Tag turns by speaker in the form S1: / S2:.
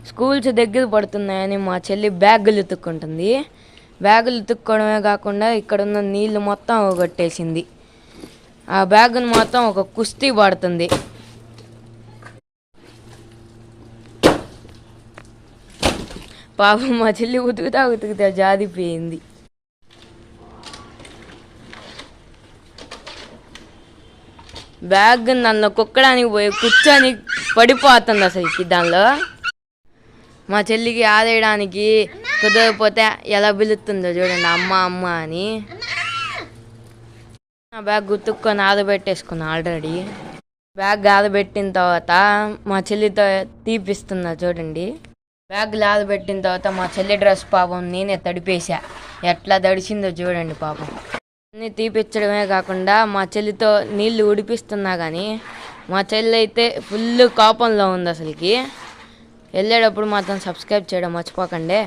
S1: Schools దగ్గర పడుతున్నాయని మా చెల్లి బ్యాగులు ఉతుక్కుంటుంది. బ్యాగులు ఉతుక్కోవడమే కాకుండా ఇక్కడ ఉన్న నీళ్లు మొత్తం అవగొట్టేసింది. ఆ బ్యాగును మొత్తం ఒక కుస్తీ పడుతుంది. పాపం మా చెల్లి ఉతుకుతా జారిపోయింది. బ్యాగ్ నన్ను కుక్కడానికి పోయి కూర్చొని పడిపోతుంది అసలుకి. దానిలో మా చెల్లికి ఆదేయడానికి కుదరకపోతే ఎలా పిలుస్తుందో చూడండి, అమ్మ అమ్మ అని. నా బ్యాగ్ గుర్తుక్కొని ఆదబెట్టేసుకున్నా ఆల్రెడీ. బ్యాగ్ ఆదబెట్టిన తర్వాత మా చెల్లితో తీపిస్తున్నా చూడండి. బ్యాగ్ ఆదబెట్టిన తర్వాత మా చెల్లి డ్రెస్ పాపం నేనే తడిపేసా. ఎట్లా తడిచిందో చూడండి పాపం. అన్నీ తీపిచ్చడమే కాకుండా మా చెల్లితో నీళ్లు ఉడిపిస్తున్నా కానీ మా చెల్లి అయితే ఫుల్ కోపంలో ఉంది అసలుకి. వెళ్ళేటప్పుడు మాత్రం సబ్స్క్రైబ్ చేయడం మర్చిపోకండి.